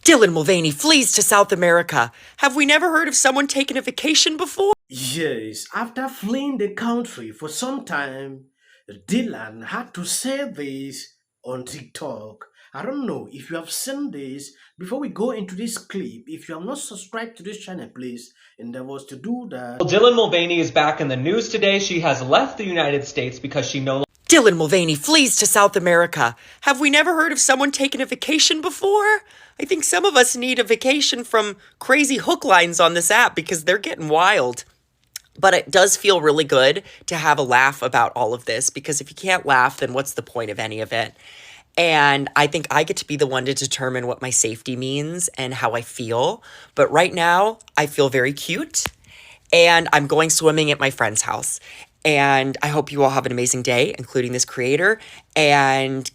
Dylan Mulvaney flees to South America. Have we never heard of someone taking a vacation before? Yes, after fleeing the country for some time, Dylan had to say this on TikTok. I don't know if you have seen this. Before we go into this clip, if you have not subscribed to this channel, please endeavor to do that. Well, Dylan Mulvaney is back in the news today. She has left the United States because she no Dylan Mulvaney flees to South America. Have we never heard of someone taking a vacation before? I think some of us need a vacation from crazy hook lines on this app because they're getting wild. But it does feel really good to have a laugh about all of this because if you can't laugh, then what's the point of any of it? And I think I get to be the one to determine what my safety means and how I feel. But right now, I feel very cute and I'm going swimming at my friend's house. And I hope you all have an amazing day, including this creator. And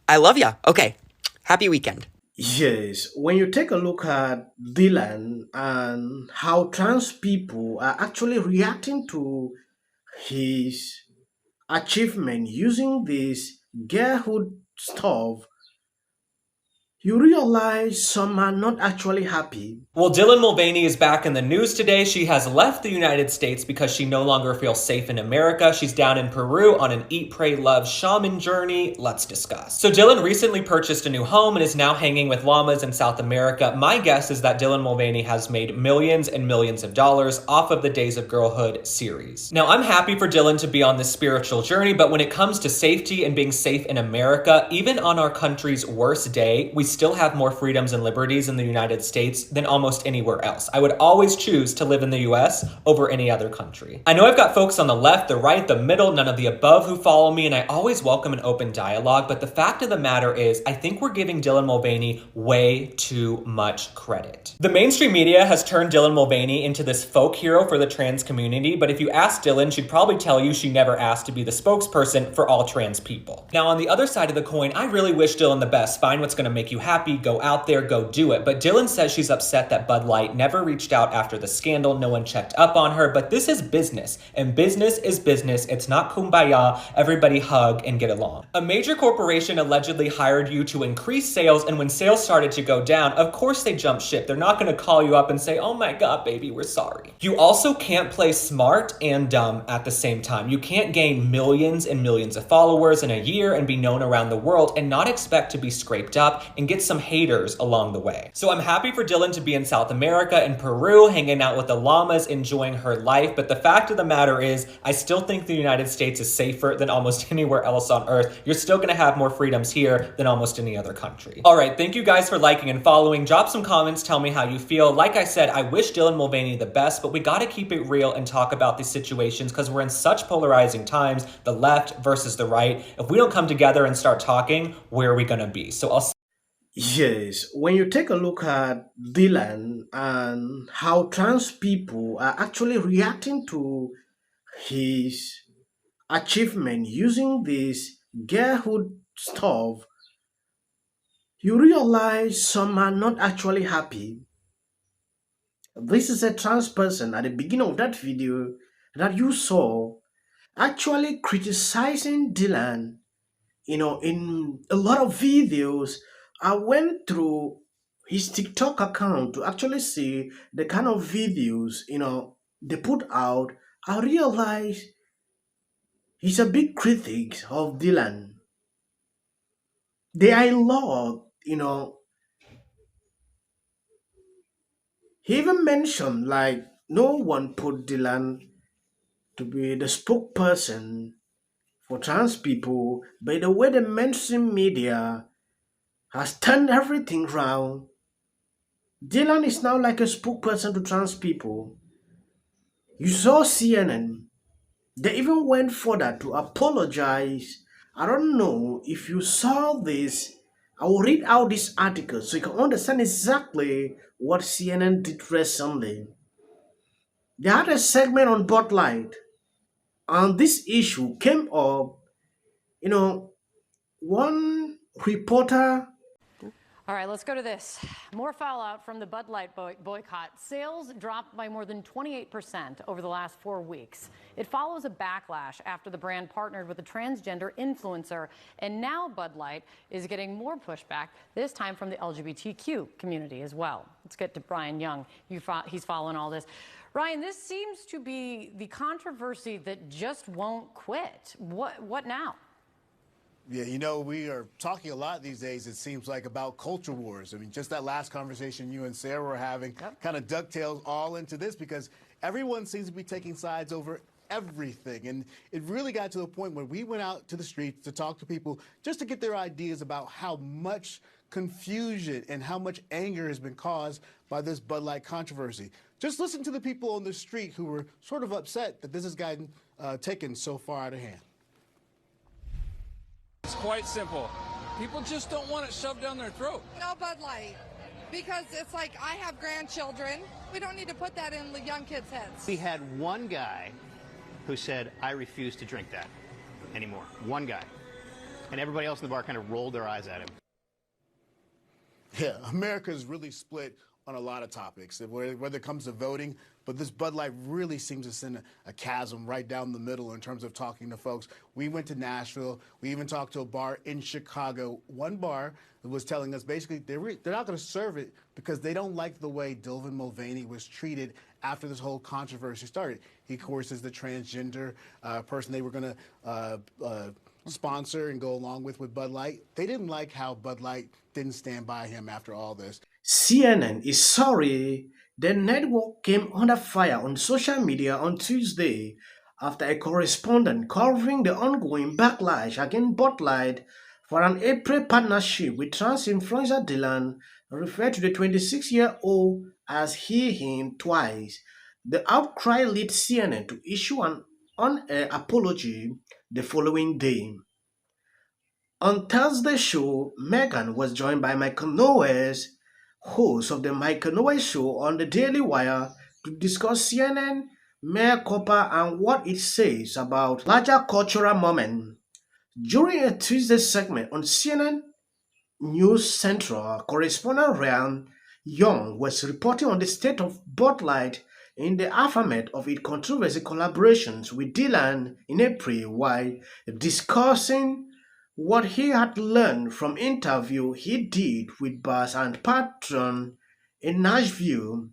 I love ya. Okay. Happy weekend. Yes, when you take a look at Dylan and how trans people are actually reacting to his achievement using this girlhood stuff, you realize some are not actually happy. Well, Dylan Mulvaney is back in the news today. She has left the United States because she no longer feels safe in America. She's down in Peru on an eat, pray, love shaman journey. Let's discuss. So Dylan recently purchased a new home and is now hanging with llamas in South America. My guess is that Dylan Mulvaney has made millions and millions of dollars off of the Days of Girlhood series. Now, I'm happy for Dylan to be on this spiritual journey, but when it comes to safety and being safe in America, even on our country's worst day, we still have more freedoms and liberties in the United States than almost anywhere else. I would always choose to live in the US over any other country. I know I've got folks on the left, the right, the middle, none of the above who follow me, and I always welcome an open dialogue, but the fact of the matter is, I think we're giving Dylan Mulvaney way too much credit. The mainstream media has turned Dylan Mulvaney into this folk hero for the trans community, but if you ask Dylan, she'd probably tell you she never asked to be the spokesperson for all trans people. Now, on the other side of the coin, I really wish Dylan the best. Find what's gonna make you happy, go out there, go do it. But Dylan says she's upset that Bud Light never reached out after the scandal. No one checked up on her, but this is business, and business is business. It's not kumbaya, everybody hug and get along. A major corporation allegedly hired you to increase sales, and when sales started to go down, of course they jumped ship. They're not gonna call you up and say, oh my God, baby, we're sorry. You also can't play smart and dumb at the same time. You can't gain millions and millions of followers in a year and be known around the world and not expect to be scraped up and get some haters along the way. So I'm happy for Dylan to be in South America and Peru, hanging out with the llamas, enjoying her life. But the fact of the matter is, I still think the United States is safer than almost anywhere else on earth. You're still gonna have more freedoms here than almost any other country. All right, thank you guys for liking and following. Drop some comments, tell me how you feel. Like I said, I wish Dylan Mulvaney the best, but we gotta keep it real and talk about these situations because we're in such polarizing times, the left versus the right. If we don't come together and start talking, where are we gonna be? So I'll Yes, when you take a look at Dylan and how trans people are actually reacting to his achievement using this girlhood stuff, you realize some are not actually happy. This is a trans person at the beginning of that video that you saw actually criticizing Dylan. In a lot of videos, I went through his TikTok account to actually see the kind of videos, they put out. I realized he's a big critic of Dylan. They are in love, He even mentioned like no one put Dylan to be the spokesperson for trans people, but the way the mainstream media has turned everything round. Dylan is now like a spokesperson to trans people. You saw CNN. They even went further to apologize. I don't know if you saw this. I will read out this article so you can understand exactly what CNN did recently. They had a segment on Bud Light, and this issue came up. One reporter All right, let's go to this. More fallout from the Bud Light boycott. Sales dropped by more than 28% over the last 4 weeks. It follows a backlash after the brand partnered with a transgender influencer, and now Bud Light is getting more pushback, this time from the LGBTQ community as well. Let's get to Brian Young. He's following all this. Ryan, this seems to be the controversy that just won't quit. What now? Yeah, you know, we are talking a lot these days, it seems like, about culture wars. I mean, just that last conversation you and Sarah were having kind of ducktails all into this because everyone seems to be taking sides over everything. And it really got to the point where we went out to the streets to talk to people just to get their ideas about how much confusion and how much anger has been caused by this Bud Light controversy. Just listen to the people on the street who were sort of upset that this has gotten taken so far out of hand. It's quite simple. People just don't want it shoved down their throat. No Bud Light, because it's like I have grandchildren. We don't need to put that in the young kids' heads. We had one guy who said, I refuse to drink that anymore. One guy. And everybody else in the bar kind of rolled their eyes at him. Yeah, America's really split on a lot of topics, whether it comes to voting, but this Bud Light really seems to send a chasm right down the middle in terms of talking to folks. We went to Nashville. We even talked to a bar in Chicago. One bar was telling us basically they're not going to serve it because they don't like the way Dilvin Mulvaney was treated after this whole controversy started. He, of course, is the transgender person they were going to sponsor and go along with Bud Light. They didn't like how Bud Light didn't stand by him after all this. CNN is sorry the network came under fire on social media on Tuesday after a correspondent covering the ongoing backlash against Bud Light for an April partnership with trans influencer Dylan referred to the 26-year-old as he/him twice. The outcry led CNN to issue an on-air apology the following day. On Thursday's show, Meghan was joined by Michael Knowles, host of the Michael Knowles Show on the Daily Wire, to discuss CNN, mea culpa, and what it says about larger cultural moment. During a Tuesday segment on CNN News Central, correspondent Ryan Young was reporting on the state of Bud Light in the aftermath of its controversial collaborations with Dylan in April, while discussing what he had learned from interview he did with bars and patrons in Nashville.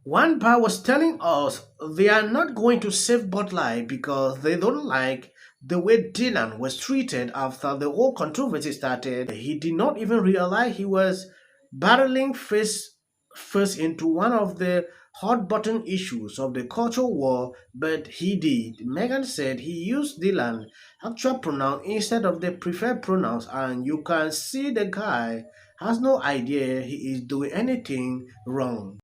One bar was telling us they are not going to save Bud Light because they don't like the way Dylan was treated after the whole controversy started. He did not even realize he was barreling face first into one of the hot button issues of the cultural war, but he did. Meghan said he used Dylan's actual pronoun instead of the preferred pronouns, and you can see the guy has no idea he is doing anything wrong.